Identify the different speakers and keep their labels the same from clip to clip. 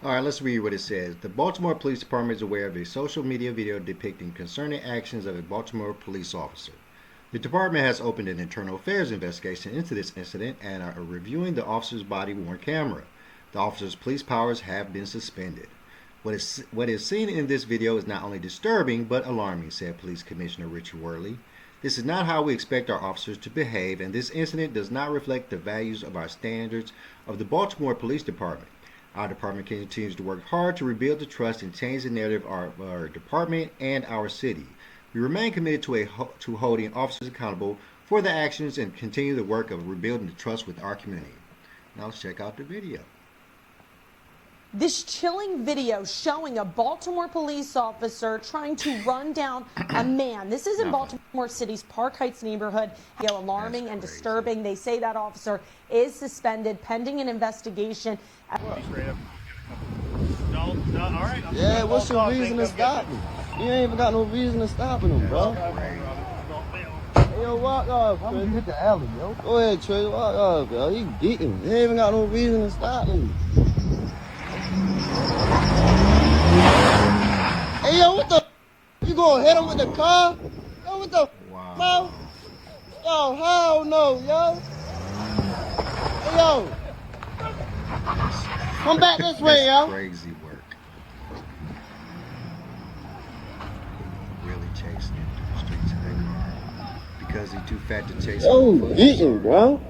Speaker 1: All right, let's read what it says. The Baltimore Police Department is aware of a social media video depicting concerning actions of a Baltimore police officer. The department has opened an internal affairs investigation into this incident and are reviewing the officer's body-worn camera. The officer's police powers have been suspended. What is seen in this video is not only disturbing but alarming, said Police Commissioner Richard Worley. This is not how we expect our officers to behave, and this incident does not reflect the values of our standards of the Baltimore Police Department. Our department continues to work hard to rebuild the trust and change the narrative of our department and our city. We remain committed to holding officers accountable for their actions and continue the work of rebuilding the trust with our community. Now let's check out the video.
Speaker 2: This chilling video showing a Baltimore police officer trying to run down a man. This is in Baltimore City's Park Heights neighborhood. Alarming and disturbing. They say that officer is suspended pending an investigation.
Speaker 3: No, all right.
Speaker 4: Yeah, what's your reason to stop me? You ain't even got no reason to stopping him, bro. Hey, yo, walk off, Trey. You hit the alley, yo. Go ahead, Trey. Walk off, yo. He beating. You ain't even got no reason to stop me. Hey, yo, what the? You gonna hit him with the car? Yo, what the? Wow. Yo, hell no, yo. Hey, yo. Come back this way, yo.
Speaker 1: Crazy work. Really chasing him through the streets of that car because he's too fat to chase him.
Speaker 4: Yo, beating, bro.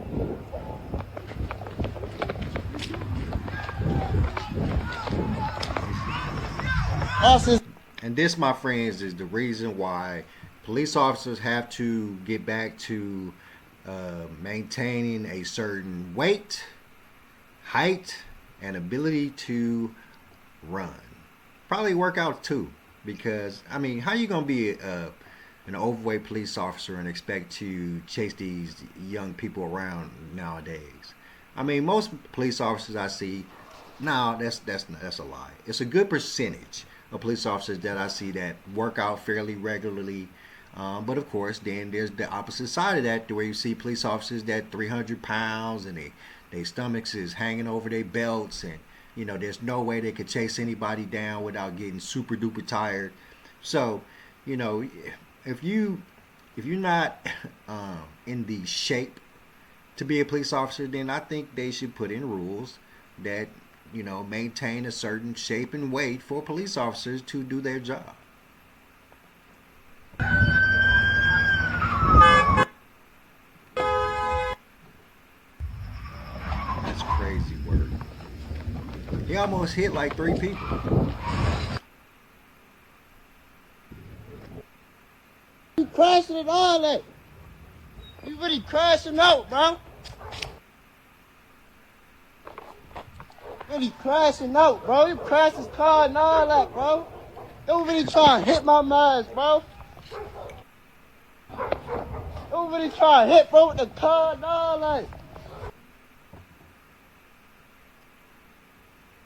Speaker 1: And this, my friends, is the reason why police officers have to get back to maintaining a certain weight, height, and ability to run. Probably work out too, because I mean, how you gonna be an overweight police officer and expect to chase these young people around nowadays? I mean, most police officers I see, no, that's a lie. It's a good percentage of police officers that I see that work out fairly regularly. But of course, then there's the opposite side of that, where you see police officers that 300 pounds and their stomachs is hanging over their belts, and you know there's no way they could chase anybody down without getting super duper tired. So, you know, if you're not in the shape to be a police officer, then I think they should put in rules that, you know, maintain a certain shape and weight for police officers to do their job. That's crazy work. He almost hit like 3 people.
Speaker 4: You crashing it all that. You really crashing out, bro. Really crashing out, bro. You crashed his car and all that, bro. Don't really try to hit my mind, bro. Don't really try to hit, bro, with the car and all that.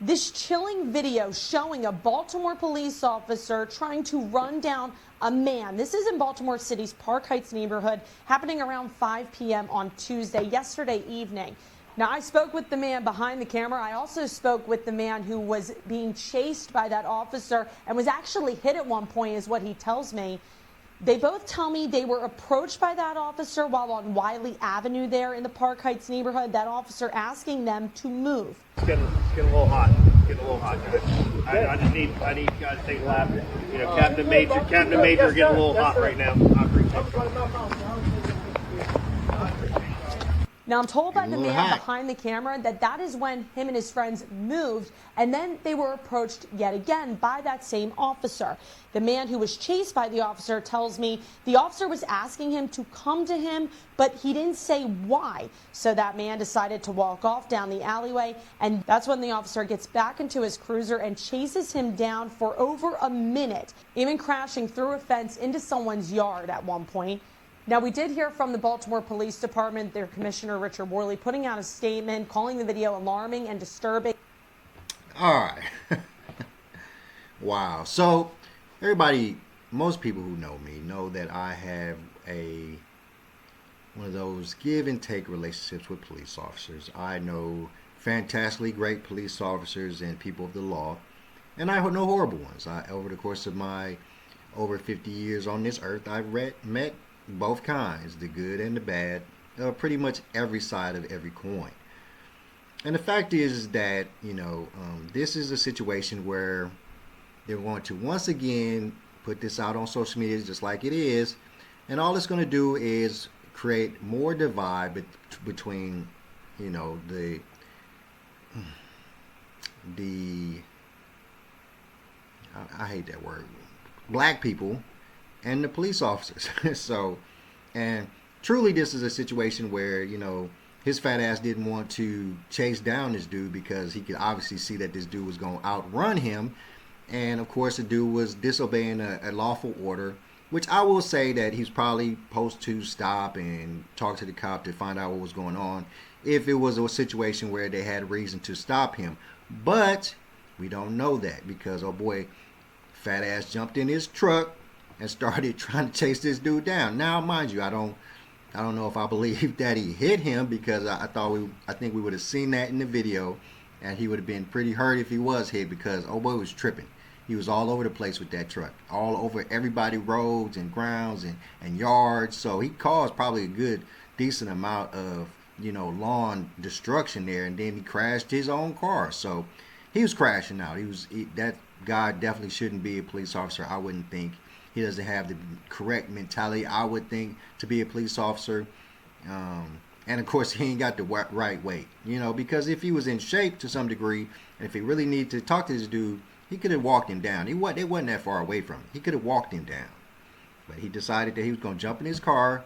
Speaker 2: This chilling video showing a Baltimore police officer trying to run down a man. This is in Baltimore City's Park Heights neighborhood, happening around 5 p.m. on Tuesday, yesterday evening. Now, I spoke with the man behind the camera. I also spoke with the man who was being chased by that officer and was actually hit at one point, is what he tells me. They both tell me they were approached by that officer while on Wiley Avenue there in the Park Heights neighborhood, that officer asking them to move.
Speaker 3: It's getting a little hot. Getting a little hot. I need you guys to take a lap. You know, Captain Major getting a little hot right now. I appreciate it.
Speaker 2: Now, I'm told by the man behind the camera that is when him and his friends moved, and then they were approached yet again by that same officer. The man who was chased by the officer tells me the officer was asking him to come to him, but he didn't say why. So that man decided to walk off down the alleyway, and that's when the officer gets back into his cruiser and chases him down for over a minute, even crashing through a fence into someone's yard at one point. Now, we did hear from the Baltimore Police Department, their Commissioner Richard Worley, putting out a statement calling the video alarming and disturbing.
Speaker 1: All right. Wow. So, everybody, most people who know me know that I have one of those give and take relationships with police officers. I know fantastically great police officers and people of the law, and I know horrible ones. Over the course of my over 50 years on this earth, I've met both kinds, the good and the bad, pretty much every side of every coin. And the fact is that, this is a situation where they're going to once again put this out on social media just like it is, and all it's going to do is create more divide between, the I hate that word, black people and the police officers. So, and truly this is a situation where, his fat ass didn't want to chase down this dude because he could obviously see that this dude was going to outrun him. And of course the dude was disobeying a lawful order, which I will say that he's probably supposed to stop and talk to the cop to find out what was going on if it was a situation where they had reason to stop him. But we don't know that because, oh boy, fat ass jumped in his truck and started trying to chase this dude down. Now, mind you, I don't know if I believe that he hit him because I think we would have seen that in the video, and he would have been pretty hurt if he was hit because oh boy was tripping. He was all over the place with that truck, all over everybody, roads and grounds and yards. So he caused probably a good decent amount of lawn destruction there, and then he crashed his own car. So he was crashing out. That guy definitely shouldn't be a police officer. I wouldn't think. He doesn't have the correct mentality, I would think, to be a police officer. And of course, he ain't got the right weight, because if he was in shape to some degree, and if he really needed to talk to this dude, he could have walked him down. It wasn't that far away from him. He could have walked him down. But he decided that he was going to jump in his car,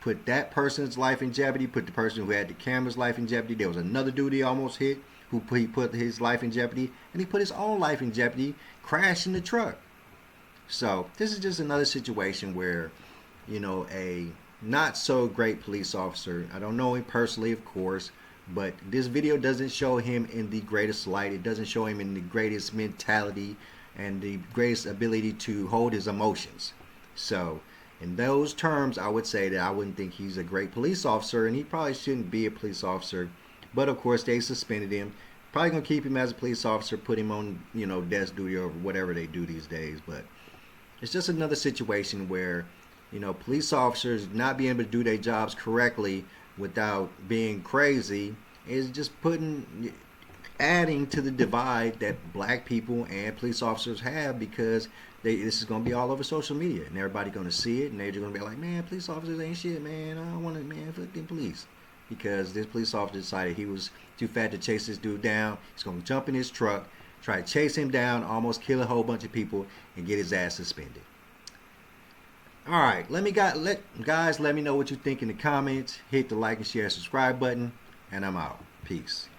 Speaker 1: put that person's life in jeopardy, put the person who had the camera's life in jeopardy. There was another dude he almost hit who he put his life in jeopardy, and he put his own life in jeopardy, crashing the truck. So this is just another situation where, a not so great police officer, I don't know him personally, of course, but this video doesn't show him in the greatest light. It doesn't show him in the greatest mentality and the greatest ability to hold his emotions. So in those terms, I would say that I wouldn't think he's a great police officer, and he probably shouldn't be a police officer. But of course, they suspended him. Probably gonna keep him as a police officer, put him on, desk duty or whatever they do these days. But it's just another situation where, police officers not being able to do their jobs correctly without being crazy is just adding to the divide that black people and police officers have, because this is going to be all over social media and everybody going to see it, and they're going to be like, man, police officers ain't shit, man. I don't want to, man, fuck them police. Because this police officer decided he was too fat to chase this dude down. He's going to jump in his truck, try to chase him down, almost kill a whole bunch of people, and get his ass suspended. All right, guys, let me know what you think in the comments. Hit the like and share, subscribe button, and I'm out. Peace.